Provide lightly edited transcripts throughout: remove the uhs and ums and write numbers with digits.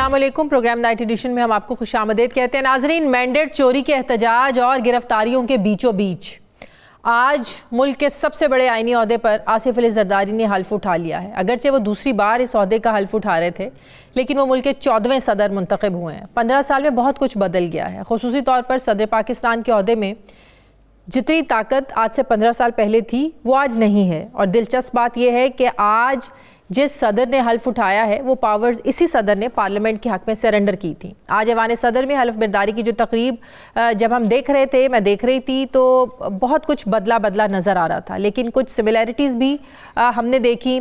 अस्सलाम वालेकुम। Programme night addition में हम आपको खुशामदीद कहते हैं। नाजरीन, मैंडेट चोरी के एहतजाज और गिरफ्तारियों के बीचों बीच आज मुल्क के सबसे बड़े आईनी ओहदे पर आसिफ अली जरदारी ने हल्फ उठा लिया है। अगरचे वो दूसरी बार इस ओहदे का हल्फ उठा रहे थे, लेकिन वो मुल्क के 14वें सदर मुंतखब हुए हैं। 15 साल में बहुत कुछ बदल गया है। खुसूसी तौर पर सदर पाकिस्तान के ओहदे में जितनी ताकत आज से 15 साल पहले थी वो आज नहीं है। और दिलचस्प बात यह है कि आज जिस सदर ने हल्फ उठाया है वो पावर्स इसी सदर ने पार्लियामेंट के हक में सरेंडर की थी। आज ऐवान सदर में हल्फ बरदारी की जो तकरीब जब हम देख रहे थे, मैं देख रही थी, तो बहुत कुछ बदला बदला नज़र आ रहा था, लेकिन कुछ सिमिलैरिटीज़ भी हमने देखी।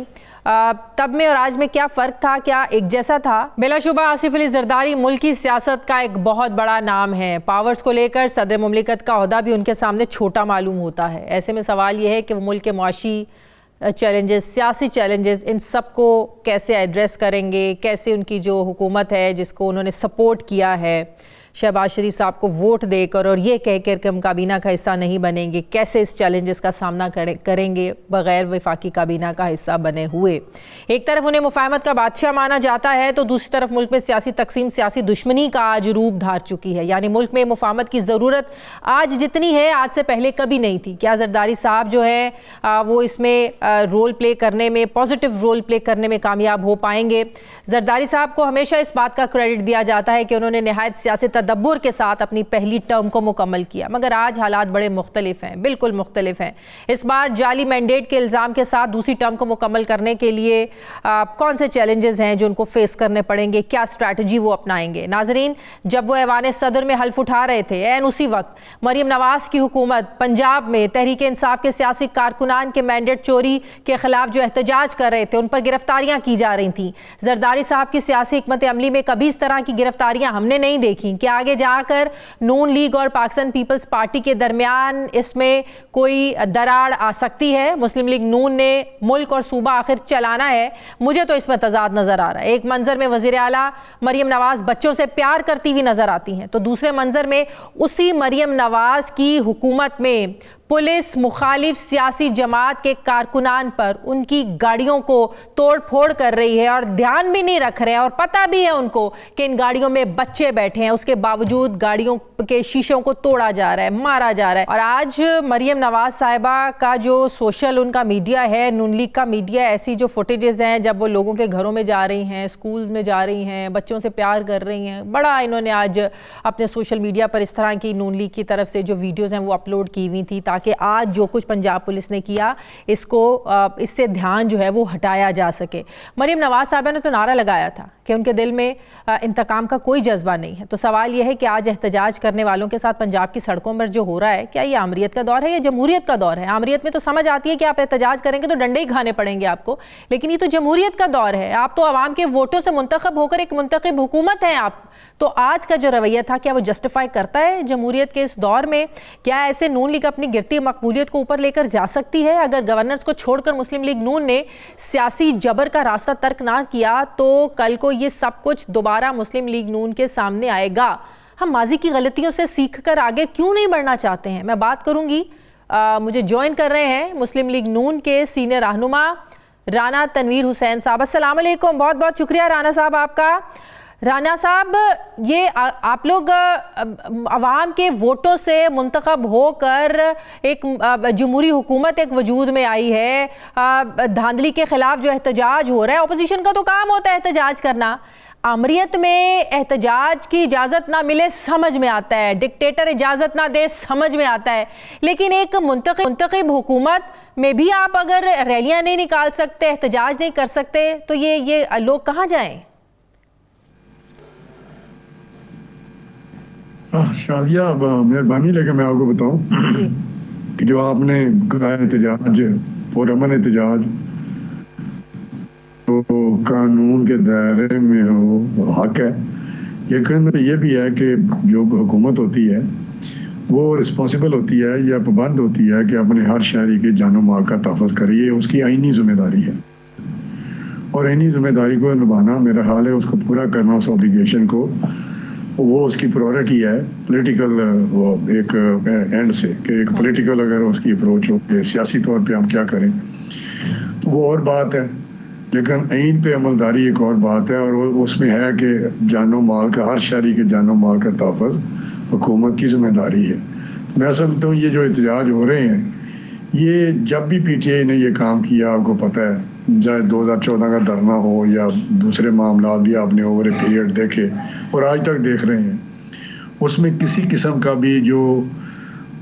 तब में और आज में क्या फ़र्क था, क्या एक जैसा था? बिलाशुबा आसिफ अली जरदारी मुल्क की सियासत का एक बहुत बड़ा नाम है। पावर्स को लेकर सदर मुमलिकत का ओहदा भी उनके सामने छोटा मालूम होता है। ऐसे में सवाल यह है कि वो मुल्क के मुआशी चैलेंजेस, सियासी चैलेंजेस, इन सब को कैसे एड्रेस करेंगे, कैसे उनकी जो हुकूमत है जिसको उन्होंने सपोर्ट किया है शहबाज शरीफ साहब को वोट देकर और ये कह कर कि हम काबीना का हिस्सा नहीं बनेंगे, कैसे इस चैलेंजेस का सामना करेंगे बग़ैर वफाकी काबीना का हिस्सा बने हुए। एक तरफ उन्हें मुफाहमत का बादशाह माना जाता है, तो दूसरी तरफ मुल्क में सियासी तकसीम, सियासी दुश्मनी का आज रूप धार चुकी है। यानी मुल्क में मुफाहमत की ज़रूरत आज जितनी है आज से पहले कभी नहीं थी। क्या जरदारी साहब जो है वो इसमें रोल प्ले करने में, पॉजिटिव रोल प्ले करने में कामयाब हो पाएंगे? जरदारी साहब को हमेशा इस बात का क्रेडिट दिया जाता है कि उन्होंने नहायत सियासी तदब्बुर के साथ अपनी पहली टर्म को मुकम्मल किया, मगर आज हालात बड़े मुख्तलिफ हैं, बिल्कुल मुख्तलिफ हैं। इस बार जाली मैंडेट के इल्ज़ाम के साथ दूसरी टर्म को मुकम्मल करने के लिए कौन से चैलेंजेस हैं जो उनको फेस करने पड़ेंगे, क्या स्ट्रैटेजी वो अपनाएंगे? नाजरीन, जब वो ऐवान सदर में हल्फ उठा रहे थे, ऐन उसी वक्त मरियम नवाज की हुकूमत पंजाब में तहरीक इंसाफ के सियासी कारकुनान के मैंडेट चोरी के खिलाफ जो एहतजाज कर रहे थे, उन पर गिरफ्तारियां की जा रही थी। जरदारी साहब की सियासी हिकमत अमली में कभी इस तरह की गिरफ्तारियां हमने नहीं देखी कि आगे जाकर नून लीग और पाकिस्तान पीपल्स पार्टी के दरमियान इसमें कोई दरार आ सकती है। मुस्लिम लीग नून ने मुल्क और सूबा आखिर चलाना है, मुझे तो इसमें तजाद नजर आ रहा है। एक मंजर में वजीर आला मरियम नवाज बच्चों से प्यार करती हुई नजर आती हैं, तो दूसरे मंजर में उसी मरियम नवाज की हुकूमत में पुलिस मुखालिफ सियासी जमात के कारकुनान पर उनकी गाड़ियों को तोड़ फोड़ कर रही है और ध्यान भी नहीं रख रहे हैं, और पता भी है उनको कि इन गाड़ियों में बच्चे बैठे हैं, उसके बावजूद गाड़ियों के शीशों को तोड़ा जा रहा है, मारा जा रहा है। और आज मरियम नवाज साहिबा का जो सोशल उनका मीडिया है, नून लीग का मीडिया, ऐसी जो फुटेजेस हैं जब वो लोगों के घरों में जा रही हैं, स्कूल में जा रही हैं, बच्चों से प्यार कर रही हैं, बड़ा इन्होंने आज अपने सोशल मीडिया पर इस तरह की नून लीग की तरफ से जो वीडियोज़ हैं वो अपलोड की हुई थी, ताकि आज जो कुछ पंजाब पुलिस ने किया इसको इससे ध्यान जो है वो हटाया जा सके। मरियम नवाज साहबा ने तो नारा लगाया था कि उनके दिल में इंतकाम का कोई जज्बा नहीं है। तो सवाल यह है कि आज एहतजाज करने वालों के साथ पंजाब की सड़कों पर जो हो रहा है, क्या ये आमरीत का दौर है या जमहूरियत का दौर है? आमरीत में तो समझ आती है कि आप एहतजाज करेंगे तो डंडे ही खाने पड़ेंगे आपको, लेकिन ये तो जमहूरियत का दौर है। आप तो आवाम के वोटों से मुंतखब होकर एक मुंतखब हुकूमत है आप, तो आज का जो रवैया था क्या वो जस्टिफाई करता है जमहूरियत के इस दौर में? क्या ऐसे नून लीग अपनी गिरती मकबूलियत को ऊपर लेकर जा सकती है? अगर गवर्नर्स को छोड़कर मुस्लिम लीग नून ने सियासी जबर का रास्ता तर्क ना किया तो कल को ये सब कुछ दोबारा मुस्लिम लीग नून के सामने आएगा। हम माजी की गलतियों से सीख कर आगे क्यों नहीं बढ़ना चाहते हैं? मैं बात करूंगी, मुझे ज्वाइन कर रहे हैं मुस्लिम लीग नून के सीनियर रहनुमा राना तनवीर हुसैन साहब। अस्सलाम वालेकुम, बहुत बहुत शुक्रिया राना साहब आपका। राना साहब, ये आप लोग अवाम के वोटों से मुंतखब होकर एक जमहूरी हुकूमत एक वजूद में आई है, धांधली के खिलाफ जो एहतजाज हो रहा है, अपोजिशन का तो काम होता है एहतजाज करना। आमरीत में एहतजाज की इजाज़त ना मिले समझ में आता है, डिक्टेटर इजाज़त ना दे समझ में आता है, लेकिन एक मुंतखब हुकूमत में भी आप अगर रैलियां नहीं निकाल सकते, एहतजाज नहीं कर सकते, तो ये लोग कहाँ जाएं? शादिया, मेहरबानी लेकर मैं आपको बताऊं कि जो आपने कहा एहतजाज और अमन एहतजाज तो कानून के दायरे में हो, हक है। लेकिन ये भी है कि जो हुकूमत होती है वो रिस्पॉन्सिबल होती है या पाबंद होती है कि अपने हर शहरी के जानो माल का तहफ़्फ़ुज़ करिए, उसकी आईनी जिम्मेदारी है। और आईनी जिम्मेदारी को निभाना, मेरा ख्याल है उसको पूरा करना, उस ऑब्लिगेशन को, वो उसकी प्रायोरिटी है पॉलिटिकल एक एंड से, कि एक पॉलिटिकल अगर उसकी अप्रोच हो कि सियासी तौर पे हम क्या करें तो वो और बात है। लेकिन ईद पे अमलदारी एक और बात है, और उसमें है कि जानो माल का, हर शहरी के जानो माल का तहफ़्फ़ुज़ हुकूमत की जिम्मेदारी है। मैं समझता हूँ ये जो एहतजाज हो रहे हैं, ये जब भी पीटीआई ने ये काम किया, आपको पता है, चाहे 2014 का धरना हो या दूसरे मामला भी आपने ओवर ए पीरियड देखे और आज तक देख रहे हैं, उसमें किसी किस्म का भी जो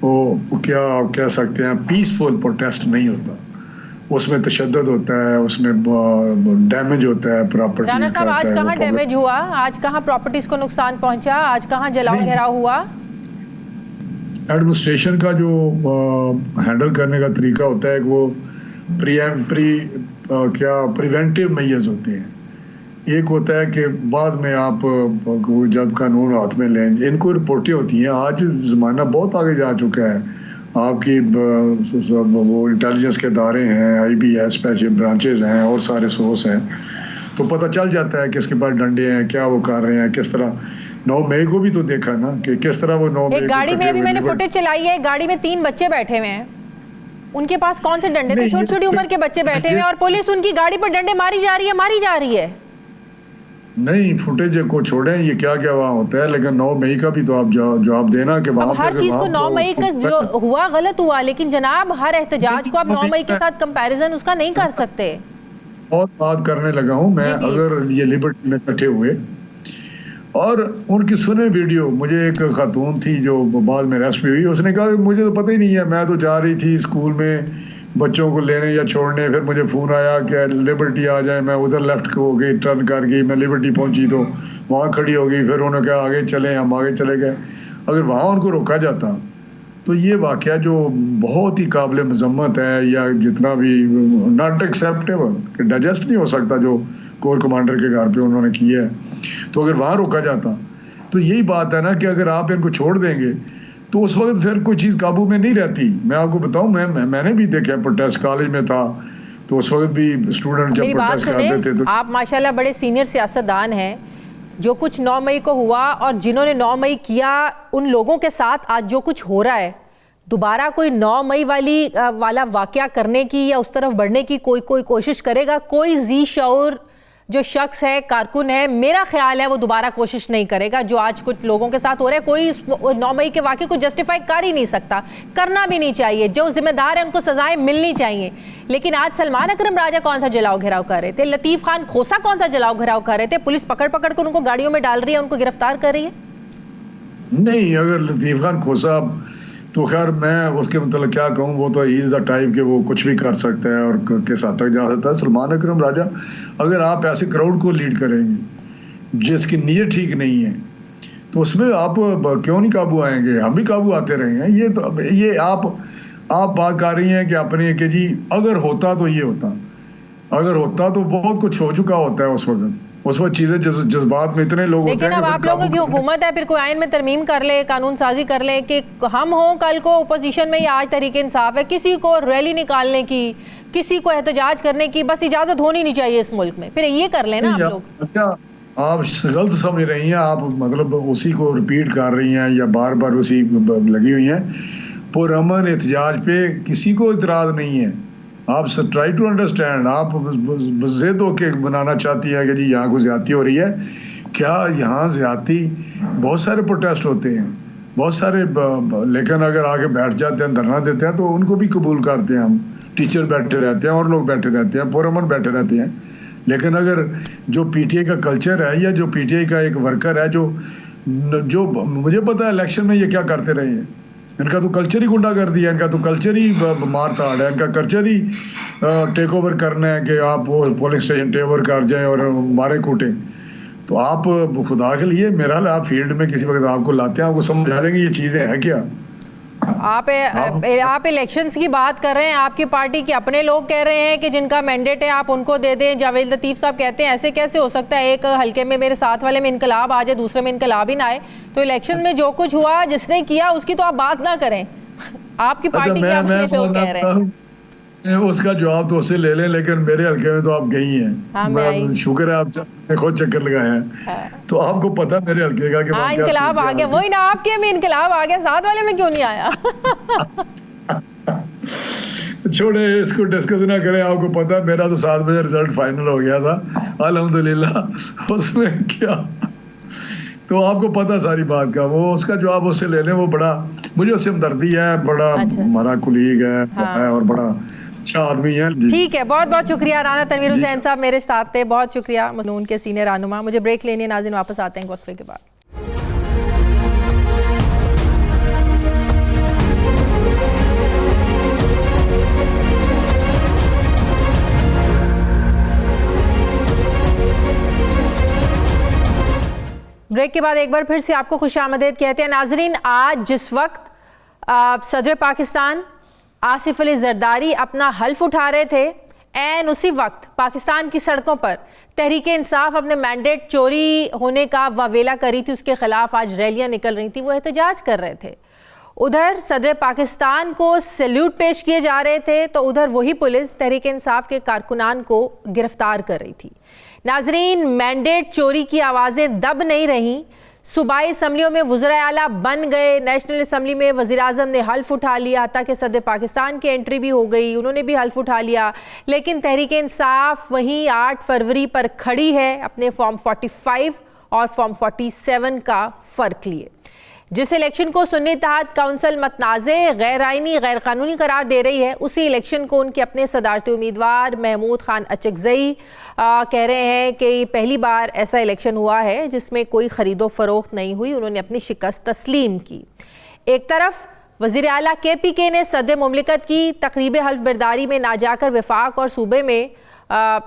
वो क्या आप कह सकते हैं पीसफुल प्रोटेस्ट नहीं होता। उसमें तशद्दुद होता है, उसमें डैमेज होता है प्रॉपर्टी राणा का। साहब, आज कहाँ डैमेज हुआ? आज कहाँ प्रॉपर्टीज को नुकसान पहुंचा? आज कहाँ जलाओ घेराव हुआ? एडमिनिस्ट्रेशन का जो हैंडल करने का तरीका होता है, वो प्रिवेंटिव मेजर्स होते हैं। एक होता है कि बाद में आप जब कानून हाथ में लें, इनको रिपोर्टें होती हैं। आज ज़माना बहुत आगे जा चुका है, आपकी वो इंटेलिजेंस के इदारे हैं, IB है, स्पेशल ब्रांचेज हैं और सारे सोर्स हैं, तो पता चल जाता है किसके पास डंडे हैं, क्या वो कर रहे हैं, किस तरह। 9 मई को भी तो देखा ना कि किस तरह वो 9 मई एक गाड़ी में, अभी मैंने फुटेज चलाई है, गाड़ी में 3 बच्चे बैठे हुए हैं, उनके पास कौन से डंडे थे? छोटी छोटी उम्र के बच्चे बैठे हुए हैं और पुलिस उनकी गाड़ी पर डंडे मारी जा रही है। नहीं, फुटेज को छोड़ें, ये क्या क्या वहाँ होता है, लेकिन 9 मई का भी तो आप जवाब देना कि वहाँ हर चीज को 9 मई का जो हुआ गलत हुआ, लेकिन जनाब हर एहतजाज को आप 9 मई के साथ कंपैरिजन उसका नहीं कर सकते। बहुत बात करने लगा हूँ मैं। अगर ये लिबर्टी में इकट्ठे हुए और उनकी सुने वीडियो, मुझे एक खातून थी जो बाद में अरेस्ट भी हुई, उसने कहा मुझे तो पता ही नहीं है, मैं तो जा रही थी स्कूल में बच्चों को लेने या छोड़ने, फिर मुझे फ़ोन आया कि लिबर्टी आ जाए। मैं उधर लेफ्ट हो गई, टर्न कर गई, मैं लिबर्टी पहुंची तो वहाँ खड़ी हो गई, फिर उन्होंने कहा आगे चलें, हम आगे चले गए। अगर वहाँ उनको रोका जाता तो ये वाक़या जो बहुत ही काबिल मज़म्मत है, या जितना भी नॉट एक्सेप्टेबल, कि डाइजेस्ट नहीं हो सकता जो कोर कमांडर के घर पे उन्होंने किया है, तो अगर वहाँ रोका जाता तो यही बात है ना कि अगर आप इनको छोड़ देंगे तो उस वक्त फिर कोई चीज़ काबू में नहीं रहती। मैं आपको बताऊं, मैंने भी देखा प्रोटेस्ट, कॉलेज में था तो उस वक्त भी स्टूडेंट जब प्रोटेस्ट करते थे तो आप माशाल्लाह बड़े सीनियर सियासतदान हैं। जो कुछ 9 मई को हुआ और जिन्होंने 9 मई किया, उन लोगों के साथ आज जो कुछ हो रहा है, दोबारा कोई 9 मई वाला वाकया करने की या उस तरफ बढ़ने की कोई कोशिश करेगा? कोई जी शऊर जो शख्स है, कारकुन है, मेरा ख्याल है वो दोबारा कोशिश नहीं करेगा। जो आज कुछ लोगों के साथ हो रहा है, कोई 9 मई के वाक़े को जस्टिफाई कर ही नहीं सकता, करना भी नहीं चाहिए। जो जिम्मेदार है उनको सजाएं मिलनी चाहिए। लेकिन आज सलमान अकरम राजा कौन सा जलाओ घेराव कर रहे थे? लतीफ़ खान खोसा कौन सा जलाओ घेराव कर रहे थे? पुलिस पकड़ पकड़ कर उनको गाड़ियों में डाल रही है, उनको गिरफ्तार कर रही है। नहीं, अगर लतीफ़ खान खोसा तो खैर मैं उसके मतलब क्या कहूँ, वो तो इज द टाइप के वो कुछ भी कर सकता है और किस हद तक जा सकता है। सलमान अकरम राजा, अगर आप ऐसे क्राउड को लीड करेंगे जिसकी नीयत ठीक नहीं है, तो उसमें आप क्यों नहीं काबू आएंगे? हम भी काबू आते रहे हैं। ये आप बात कर रही हैं कि अपने कि जी अगर होता तो ये होता, अगर होता तो बहुत कुछ हो चुका होता है उस वक्त चीजें जज्बात में इतने लोग होते हैं। लेकिन अब आप लोगों की हुकूमत है, फिर कोई आइन में तरमीम कर ले, कानून साजी कर ले कि हम हों कल को अपोजिशन में या आज तहरीक इंसाफ है, किसी को रैली निकालने की, किसी को एहतजाज करने की बस इजाजत होनी नहीं चाहिए इस मुल्क में, फिर ये कर लेना आप लोग। क्या आप गलत समझ रही हैं? आप मतलब उसी को रिपीट कर रही हैं या बार बार उसी लगी हुई हैं। पुरअमन एहतजाज पे किसी को इतराज़ नहीं है। आप ट्राई टू अंडरस्टैंड, आप जिद होके बनाना चाहती है कि जी यहाँ को ज्यादती हो रही है। क्या यहाँ ज्यादती? बहुत सारे प्रोटेस्ट होते हैं, बहुत सारे, लेकिन अगर आगे बैठ जाते हैं, धरना देते हैं, तो उनको भी कबूल करते हैं हम। टीचर बैठे रहते हैं और लोग बैठे रहते हैं, पुरअमन बैठे रहते हैं। लेकिन अगर जो पीटीआई का कल्चर है या जो पीटीआई का एक वर्कर है, जो मुझे पता है इलेक्शन में ये क्या करते रहे हैं, इनका तो कल्चर ही गुंडागर्दी है, इनका तो कल्चर ही मार ताड़ है, इनका कल्चर ही टेक ओवर करना है कि आप वो पोलिंग स्टेशन टेक ओवर कर जाएं और मारे कूटें। तो आप खुदा के लिए, मेरा हाल आप फील्ड में किसी वक्त आपको लाते हैं, आपको समझा देंगे ये चीज़ें हैं क्या। आप इलेक्शंस की बात कर रहे हैं, आपकी पार्टी के अपने लोग कह रहे हैं कि जिनका मैंडेट है आप उनको दे दें। जावेद लतीफ़ साहब कहते हैं ऐसे कैसे हो सकता है, एक हल्के में मेरे साथ वाले में इनकलाब आ जाए, दूसरे में इनकलाब ही ना आए। तो इलेक्शन में जो कुछ हुआ, जिसने किया उसकी तो आप बात ना करें, आपकी पार्टी के अपने लोग कह रहे हैं। उसका जवाब तो उससे ले लें, लेकिन मेरे हल्के में तो आप गई हैं। हाँ, शुक्र है आपने खुद चक्कर लगाया है, तो आपको पता है मेरे हल्के का कि इनकलाब आ गया। वही ना, आपके में इनकलाब आ गया, साथ वाले में क्यों नहीं आया? छोड़े, इसको डिस्कस ना करें। आपको पता है मेरा तो 7 बजे रिजल्ट फाइनल हो गया था अल्हम्दुलिल्लाह। उसमें क्या, तो आपको पता सारी बात का, वो उसका जवाब उससे ले लें। वो बड़ा, मुझे उससे हमदर्दी है, बड़ा हमारा कुलीग है और बड़ा अच्छा आदमी है। ठीक है, बहुत बहुत शुक्रिया राना तनवीर हुसैन साहब मेरे साथ थे, बहुत शुक्रिया। मजनून के सीनियर रहनुमा। मुझे ब्रेक लेने नाज़रीन वापस आते हैं वक्फे के बाद। ब्रेक के बाद एक बार फिर से आपको खुशामदीद कहते हैं नाजरीन। आज जिस वक्त सदर पाकिस्तान आसिफ अली जरदारी अपना हल्फ उठा रहे थे, एन उसी वक्त पाकिस्तान की सड़कों पर तहरीक इंसाफ अपने मैंडेट चोरी होने का वावेला करी थी, उसके खिलाफ आज रैलियां निकल रही थी, वो एहतजाज कर रहे थे। उधर सदर पाकिस्तान को सैल्यूट पेश किए जा रहे थे, तो उधर वही पुलिस तहरीक इंसाफ के कारकुनान को गिरफ्तार कर रही थी। नाजरीन, मैंडेट चोरी की आवाज़ें दब नहीं रहीं। सूबाई असम्बलियों में वज़ीर आला बन गए, नेशनल असम्बली में वज़ीर आज़म ने हल्फ उठा लिया, ताकि सदर पाकिस्तान की एंट्री भी हो गई, उन्होंने भी हल्फ उठा लिया। लेकिन तहरीक इंसाफ वहीं 8 फरवरी पर खड़ी है अपने फॉर्म 45 और फॉर्म 47 का फ़र्क लिए। जिस इलेक्शन को सुन्नी इत्तेहाद काउंसिल मतनाज़े, गैर आइनी, गैर कानूनी करार दे रही है, उसी इलेक्शन को उनके अपने सदारती उम्मीदवार महमूद खान अचकज़ई कह रहे हैं कि ये पहली बार ऐसा इलेक्शन हुआ है जिसमें कोई ख़रीदो फ़रोख्त नहीं हुई। उन्होंने अपनी शिकस्त तस्लीम की। एक तरफ वज़ीर आला KPK ने सदर मुमलिकत की तकरीब हल्फ बरदारी में ना जाकर वफाक और सूबे में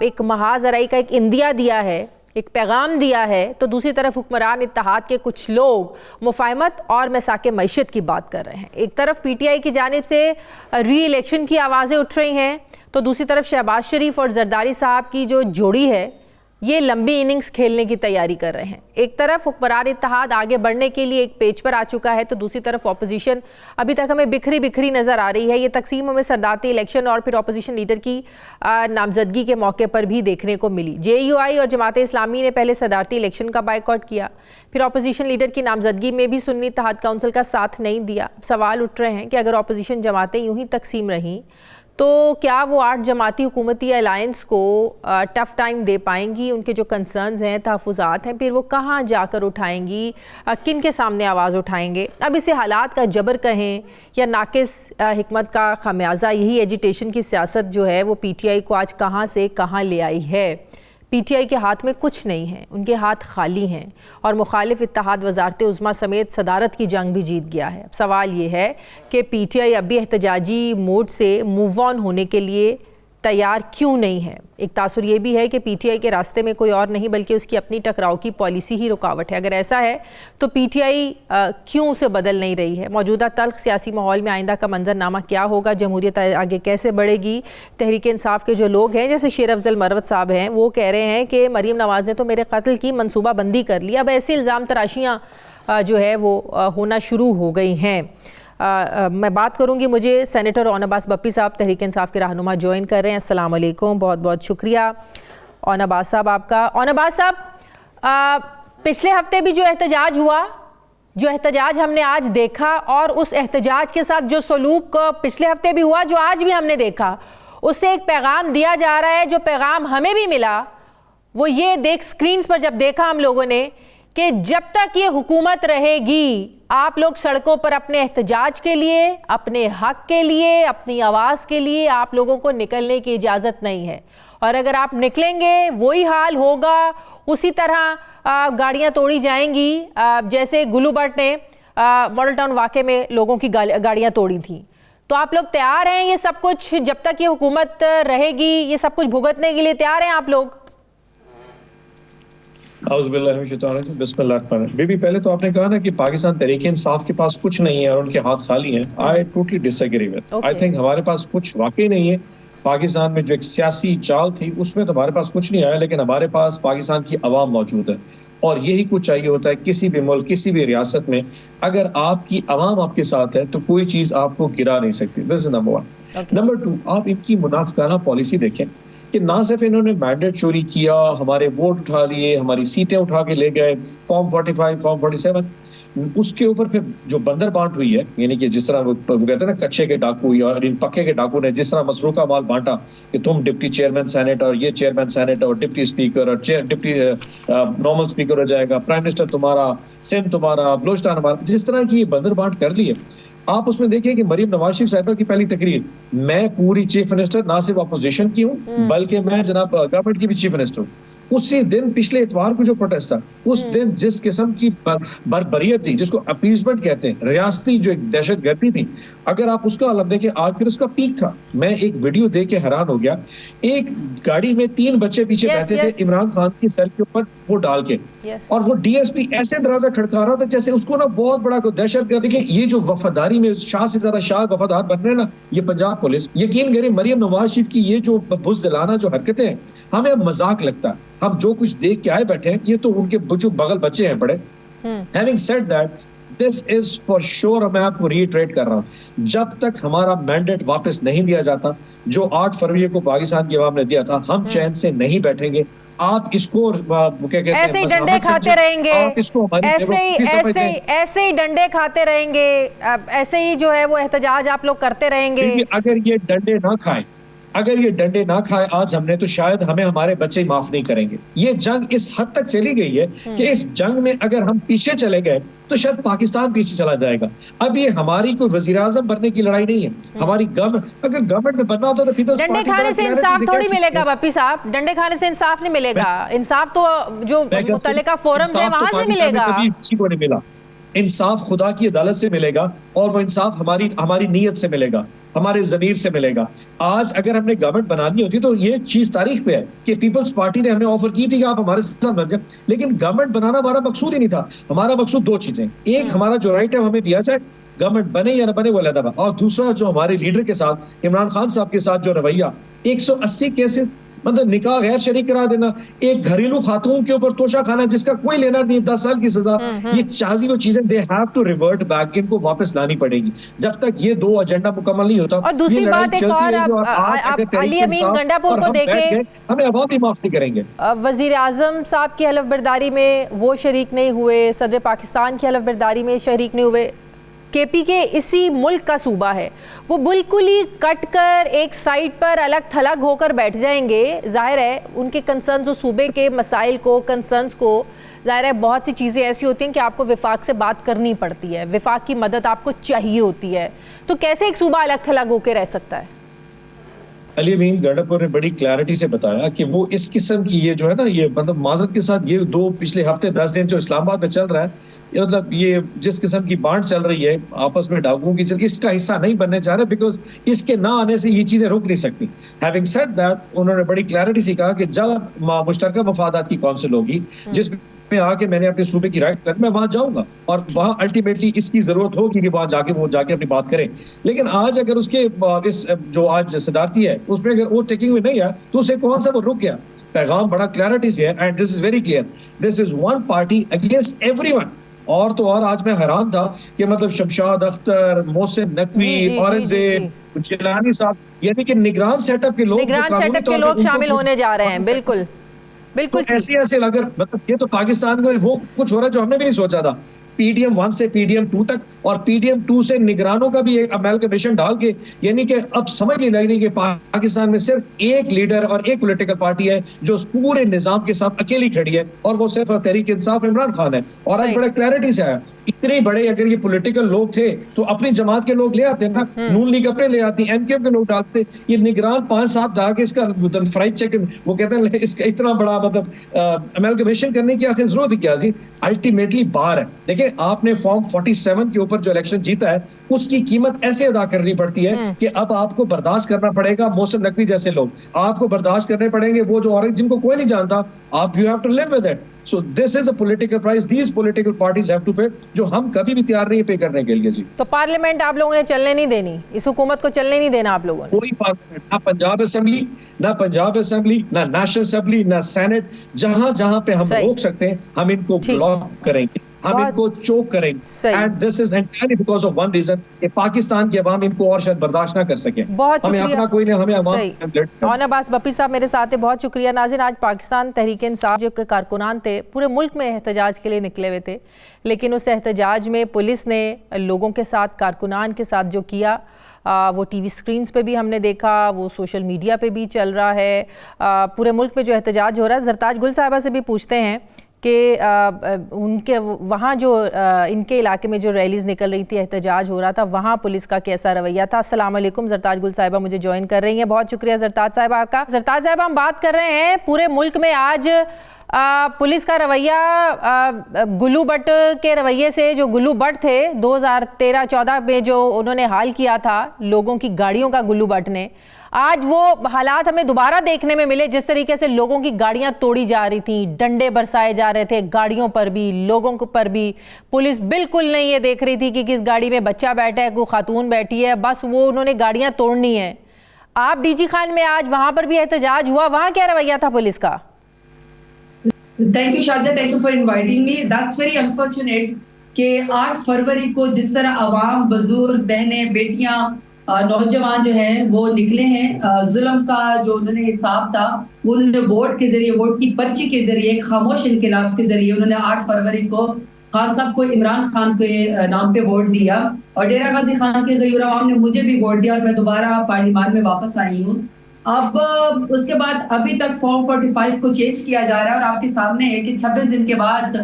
एक महाज़राई का एक इंदिया दिया है, एक पैगाम दिया है, तो दूसरी तरफ हुक्मरान इत्तेहाद के कुछ लोग मुफाहमत और मसाके मईशत की बात कर रहे हैं। एक तरफ PTI की जानिब से री इलेक्शन की आवाज़ें उठ रही हैं, तो दूसरी तरफ शहबाज शरीफ और जरदारी साहब की जो जोड़ी है ये लंबी इनिंग्स खेलने की तैयारी कर रहे हैं। एक तरफ हुक्मरान इत्तेहाद आगे बढ़ने के लिए एक पेज पर आ चुका है, तो दूसरी तरफ अपोजिशन अभी तक हमें बिखरी बिखरी नज़र आ रही है। ये तकसीम हमें सदारती इलेक्शन और फिर अपोजिशन लीडर की नामजदगी के मौके पर भी देखने को मिली। JUI और जमात इस्लामी ने पहले सदारती इलेक्शन का बायकॉट किया, फिर अपोजिशन लीडर की नामजदगी में भी सुन्नी इत्तेहाद काउंसिल का साथ नहीं दिया। सवाल उठ रहे हैं कि अगर अपोजिशन जमातें यूँ ही तकसीम रहीं तो क्या वो 8 जमाती हुकूमती अलायंस को टफ़ टाइम दे पाएंगी? उनके जो कंसर्न्स हैं, तहफ़्फ़ुज़ात हैं, फिर वो कहाँ जाकर उठाएंगी, किन के सामने आवाज़ उठाएंगे? अब इसे हालात का जबर कहें या नाक़िस हिकमत का खमियाजा, यही एजिटेशन की सियासत जो है वो PTI को आज कहाँ से कहाँ ले आई है। PTI के हाथ में कुछ नहीं है, उनके हाथ खाली हैं और मुखालिफ इत्तेहाद वज़ारत उज़्मा समेत सदारत की जंग भी जीत गया है। अब सवाल ये है कि PTI अब भी एहतजाजी मूड से मूव ऑन होने के लिए तैयार क्यों नहीं है। एक तासुर ये भी है कि PTI के रास्ते में कोई और नहीं बल्कि उसकी अपनी टकराव की पॉलिसी ही रुकावट है। अगर ऐसा है तो PTI क्यों उसे बदल नहीं रही है? मौजूदा तल्ख सियासी माहौल में आइंदा का मंजरनामा क्या होगा? जमहूरियत आगे कैसे बढ़ेगी? तहरीक इंसाफ के जो लोग हैं, जैसे शेर अफजल मरवत साहब हैं, वो कह रहे हैं कि मरीम नवाज़ ने तो मेरे कत्ल की मनसूबाबंदी कर ली। अब ऐसे इल्ज़ाम तराशियाँ जो है वो होना शुरू हो गई हैं। मैं बात करूंगी, मुझे सेनेटर ओन अब्बास बप्पी साहब तहरीक इंसाफ के रहनुमा ज्वाइन कर रहे हैं। अस्सलाम वालेकुम, बहुत बहुत शुक्रिया ओन अब्बास साहब आपका। ओन अब्बास साहब, पिछले हफ्ते भी जो एहतजाज हुआ, जो एहतजाज हमने आज देखा और उस एहतजाज के साथ जो सलूक पिछले हफ्ते भी हुआ, जो आज भी हमने देखा, उससे एक पैगाम दिया जा रहा है। जो पैगाम हमें भी मिला वो ये देख स्क्रीन्स पर जब देखा हम लोगों ने कि जब तक ये हुकूमत रहेगी आप लोग सड़कों पर अपने एहतजाज के लिए, अपने हक के लिए, अपनी आवाज़ के लिए आप लोगों को निकलने की इजाज़त नहीं है। और अगर आप निकलेंगे वही हाल होगा, उसी तरह गाड़ियाँ तोड़ी जाएंगी जैसे गुलू भट्ट ने मॉडल टाउन वाक़े में लोगों की गाड़ियाँ तोड़ी थी। तो आप लोग तैयार हैं ये सब कुछ, जब तक ये हुकूमत रहेगी, ये सब कुछ भुगतने के लिए तैयार हैं आप लोग? बेबी, पहले तो आपने कहा ना कि पाकिस्तान तहरीक इंसाफ के पास कुछ नहीं है और उनके हाथ खाली हैं। I totally disagree with. I think हमारे पास कुछ वाकई नहीं है। पाकिस्तान में जो एक सियासी चाल थी उसमें तो हमारे पास कुछ नहीं आया, लेकिन हमारे पास पाकिस्तान की आवाम मौजूद है और यही कुछ चाहिए होता है किसी भी मुल्क, किसी भी रियासत में। अगर आपकी आवाम आपके साथ है तो कोई चीज आपको गिरा नहीं सकती। This is number 1। नंबर 2, आप इनकी मुनाफिकाना पॉलिसी देखें कि ना सिर्फ इन्होंने मैंडेट चोरी किया, हमारे वोट उठा लिए, हमारी सीटें उठा के ले गए, फॉर्म 45, फॉर्म 47, उसके ऊपर फिर जो बंदर बांट हुई है, यानी कि जिस तरह वो कहते हैं ना कच्चे के डाकू और इन पक्के के डाकू ने जिस तरह मसरूका माल बांटा कि तुम डिप्टी चेयरमैन सेनेट और ये चेयरमैन सेनेट और डिप्टी स्पीकर और डिप्टी नॉर्मल स्पीकर हो जाएगा, प्राइम मिनिस्टर तुम्हारा, सिंध तुम्हारा, बलोचिस्तान हमारा, जिस तरह की ये बंदर बांट कर ली है। आप उसमें देखिए कि मरीम नवाज शरीफ साहिबा की पहली तकरीर, मैं पूरी चीफ मिनिस्टर ना सिर्फ अपोजिशन की हूँ बल्कि मैं जनाब गवर्नमेंट की भी चीफ मिनिस्टर हूँ। उसी दिन पिछले इतवार को जो प्रोटेस्ट था, उस दिन जिस किस्म की बर्बरियत थी, जिसको अपीजमेंट कहते हैं, रियासती जो एक दहशतगर्दी थी, अगर आप उसका आलम देखें, आज फिर उसका पीक था। मैं एक वीडियो देख के हैरान हो गया, एक गाड़ी में 3 बच्चे पीछे बैठे थे इमरान खान की सर के ऊपर वो डाल के, और वो डीएसपी ऐसे दरवाजा खड़का रहा था जैसे उसको ना बहुत बड़ा कोई दहशतगर्द। देखिए ये जो वफादारी में शाह से ज्यादा शाह वफादार बन रहे हैं ना ये पंजाब पुलिस, यकीन करें मरियम नवाज शरीफ की ये जो बुज़दिलाना जो हरकतें हैं, हमें अब मजाक लगता है। हम जो कुछ देख के आए बैठे हैं, ये तो उनके जो बगल बच्चे हैं बड़े। Having said that, this is for sure, मैं आपको रीट्रेट कर रहा हूँ, जब तक हमारा मैंडेट वापस नहीं दिया जाता जो 8 फरवरी को पाकिस्तान की आवाम ने दिया था, हम चैन से नहीं बैठेंगे। आप इसको क्या कहते हैं, ऐसे ही डंडे खाते रहेंगे, ऐसे ही डंडे खाते रहेंगे, ऐसे ही जो है वो एहतजाज आप लोग करते रहेंगे। अगर ये डंडे ना खाए, अगर ये डंडे ना खाए आज हमने, तो शायद हमें हमारे बच्चे माफ नहीं करेंगे। ये जंग इस हद तक चली गई है कि इस जंग में अगर हम पीछे चले गए तो शायद पाकिस्तान पीछे चला जाएगा। अब ये हमारी कोई वजीर आजम बनने की लड़ाई नहीं है, हमारी अगर गवर्नमेंट में बनना होता तो पीपल्स डंडे खाने से इंसाफ थोड़ी मिलेगा बप्पी साहब, डंडे खाने से इंसाफ नहीं मिलेगा। इंसाफ तो जो मुतल्लिका फोरम है वहां से मिलेगा। किसी को नहीं मिला इंसाफ, खुदा की अदालत से मिलेगा, और वो इंसाफ हमारी नीयत से मिलेगा, हमारे ज़मीर से मिलेगा। आज अगर हमने गवर्नमेंट बनानी होती तो ये चीज तारीख पे है कि पीपल्स पार्टी ने हमें ऑफर की थी कि आप हमारे साथ बन जाए, लेकिन गवर्नमेंट बनाना हमारा मकसूद ही नहीं था। हमारा मकसूद 2 चीजें, एक हमारा जो राइट है हमें दिया जाए, गवर्नमेंट बने या न बने वो अलग बात, और दूसरा जो हमारे लीडर के साथ इमरान खान साहब के साथ जो रवैया, 180 केसेस मतलब निकाह गैर शरीक करा देना, एक घरेलू खातून के ऊपर तोशा खाना जिसका कोई लेना नहीं, 10 साल की सजा, ये चाजी वो चीजें they have to revert back, इनको वापस लानी पड़ेगी जब तक ये 2 एजेंडा मुकम्मल नहीं होता। और दूसरी बात एक और, आप अली अमीन गंडापुर को देखें, हमें अवाम भी माफ नहीं करेंगे। वजीर आजम साहब की हलफ बर्दारी में वो शरीक नहीं हुए, सदर पाकिस्तान की हलफ बर्दारी में शरीक नहीं हुए। केपी के इसी मुल्क का सूबा है, वो बिल्कुल ही कट कर एक साइड पर अलग थलग होकर बैठ जाएंगे। जाहिर है उनके कंसर्न्स, उस सूबे के मसाइल को, कंसर्न्स को, जाहिर है बहुत सी चीज़ें ऐसी होती हैं कि आपको विफाक से बात करनी पड़ती है, विफाक की मदद आपको चाहिए होती है, तो कैसे एक सूबा अलग थलग होकर रह सकता है? अली अमीन गंडापुर ने बड़ी क्लैरिटी से बताया कि वो इस किस्म की ये जो है ना, ये मतलब माजरत के साथ ये 2 पिछले हफ्ते 10 दिन जो इस्लामाबाद में चल रहा है, मतलब ये जिस किस्म की बांट चल रही है आपस में डाकुओं की, इसका हिस्सा नहीं बनने जा रहे, बिकॉज इसके ना आने से ये चीजें रुक नहीं सकती। हैविंग सेड दैट, उन्होंने बड़ी क्लैरिटी से कहा कि जब मुश्तरका मफादात की काउंसिल होगी जिस में आके मैंने अपने सूबे की राइट कर, मैं वहां जाऊंगा और वहां अल्टीमेटली इसकी जरूरत होगी कि वहां जाके अपनी बात करें। लेकिन आज अगर उसके इस जो आज सदारती है उसमें अगर वो टेकिंग में नहीं है तो उसे कौन सा वो रुक गया। पैगाम बड़ा क्लैरिटी से है, and this is very clear, this is one party against everyone. और तो और आज मैं हैरान था कि मतलब शमशाद अख्तर, मोहसिन नकवी, औरंगजेब, जिलानी साहब, यानी कि निगरान सेटअप के लोग शामिल होने जा रहे हैं। बिल्कुल बिल्कुल, तो ऐसे अगर मतलब ये तो पाकिस्तान में वो कुछ हो रहा है जो हमने भी नहीं सोचा था। PDM 1 से PDM 2 तक, और PDM 2 से निगरानों का भी एक अमेलगमेशन डाल के, यानी कि अब समझ नहीं लग रही कि पाकिस्तान में सिर्फ एक लीडर और एक पॉलिटिकल पार्टी है जो पूरे निजाम के साथ अकेली खड़ी है, और वो सिर्फ तहरीक इंसाफ इमरान खान है। और आज बड़ा क्लैरिटी से आया, इतने बड़े अगर ये पॉलिटिकल लोग थे तो अपनी जमात के लोग ले आते ना, नून लीग अपने ले आती, MKM के लोग डालते, ये निगरान 5-7 डाल के इसका फ्राइड चिकन वो कहते हैं, इसका इतना बड़ा मतलब अमेलगमेशन करने की आखिर जरूरत क्या थी? अल्टीमेटली बार है। देखिए आपने फॉर्म 47 के ऊपर जो इलेक्शन जीता है उसकी कीमत ऐसे अदा करनी पड़ती है कि अब आपको बर्दाश्त करना पड़ेगा मोहसिन नकवी जैसे लोग, आपको बर्दाश्त करने पड़ेंगे वो जो औरत जिनको कोई नहीं जानता, आप you have to live with it. So this is a political price these political parties have to pay, जो हम कभी भी तैयार नहीं पे करने के लिए। जी तो पार्लियामेंट आप लोगों ने चलने नहीं देनी, इस हुकूमत को चलने नहीं देना आप लोगों ने? कोई पार्लियामेंट, ना पंजाब असेंबली, ना नेशनल असेंबली, ना सेनेट, जहां पे हम रोक सकते हैं हम इनको ब्लॉक करेंगे। हम इनको चोक करेंगे। And this is entirely because of one reason कि पाकिस्तान की अवाम इनको और शायद बर्दाश्त ना कर सके। बहुत हमें अपना कोई नहीं, हमें अवाम। और अब्बास बप्पी साहब मेरे साथ है, बहुत शुक्रिया। नाज़रीन, आज पाकिस्तान तहरीक इंसाफ जो कारकुनान थे पूरे मुल्क में एहतजाज के लिए निकले हुए थे, लेकिन उस एहतजाज में पुलिस ने लोगों के साथ, कारकुनान के साथ जो किया वो टीवी स्क्रीन्स पे भी हमने देखा, वो सोशल मीडिया पे भी चल रहा है। पूरे मुल्क में जो एहतजाज हो रहा है, ज़रताज गुल साहबा से भी पूछते हैं कि उनके वहाँ जो इनके इलाके में जो रैलीज़ निकल रही थी, एहतजाज हो रहा था, वहाँ पुलिस का कैसा रवैया था। अस्सलाम वालेकुम, ज़रताज गुल साहिबा मुझे ज्वाइन कर रही हैं, बहुत शुक्रिया ज़रताज साहिबा आपका। ज़रताज साहिबा, हम बात कर रहे हैं पूरे मुल्क में आज पुलिस का रवैया, गुल्लू भट्ट के रवैये से, जो गुल्लू भट्ट थे 2013-14 में जो उन्होंने हाल किया था लोगों की गाड़ियों का, गुल्लू भट्ट ने, आज वो हालात हमें दोबारा देखने में मिले। जिस तरीके से लोगों की गाड़ियां तोड़ी जा रही थी, डंडे बरसाए जा रहे थे गाड़ियों पर भी, लोगों पर भी। पुलिस बिल्कुल नहीं ये देख रही थी कि किस गाड़ी में बच्चा बैठा है, कोई खातून बैठी है, बस वो उन्होंने गाड़ियां तोड़नी है। आप डीजी खान में आज वहां पर भी एहतजाज हुआ, वहां क्या रवैया था पुलिस का? Thank you Shazia, thank you for inviting me. That's very unfortunate कि 8 फरवरी को जिस तरह आवाम, बुजुर्ग, बहनें, बेटियां, नौजवान जो हैं वो निकले हैं, जुल्म का जो उन्होंने हिसाब था वो उन्होंने वोट के जरिए, वोट की पर्ची के जरिए, खामोश इनकलाब के जरिए उन्होंने 8 फरवरी को खान साहब को, इमरान खान के नाम पे वोट दिया और डेरा गाजी खान के गयूर अवाम ने मुझे भी वोट दिया और मैं दोबारा पार्लियामान में वापस आई हूँ। अब उसके बाद अभी तक फॉर्म 45 को चेंज किया जा रहा है और आपके सामने है कि 26 दिन के बाद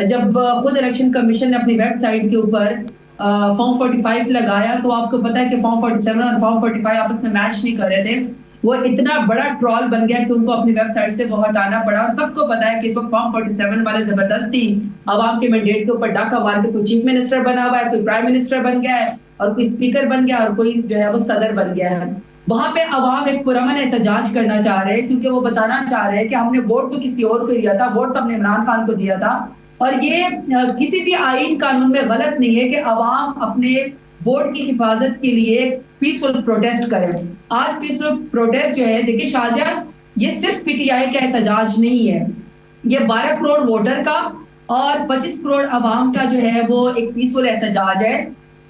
जब खुद इलेक्शन कमीशन ने अपनी वेबसाइट के ऊपर फॉर्म 45 लगाया तो आपको पता है कि फॉर्म 47 और फॉर्म 45 आपस में मैच नहीं कर रहे थे। वो इतना बड़ा ट्रॉल बन गया कि उनको अपनी वेबसाइट से वो हटाना पड़ा और सबको पता है कि इस वक्त फॉर्म 47 वाले जबरदस्ती आवाम के मैंडेट के ऊपर डाका मार के कोई चीफ मिनिस्टर बना हुआ है, कोई प्राइम मिनिस्टर बन गया है और कोई स्पीकर बन गया और कोई जो है वो सदर बन गया है। वहां पे अवाम एक पुरअमन एहतजाज करना चाह रहे हैं क्योंकि वो बताना चाह रहे हैं कि हमने वोट तो किसी और को दिया था, वोट तो हमने इमरान खान को दिया था और ये किसी भी आईन कानून में गलत नहीं है कि अवाम अपने वोट की हिफाजत के लिए पीसफुल प्रोटेस्ट करें। आज पीसफुल प्रोटेस्ट जो है, देखिए शाज़िया, ये सिर्फ पीटीआई का एहतजाज नहीं है, ये 12 करोड़ वोटर का और 25 करोड़ अवाम का जो है वो एक पीसफुल एहतजाज है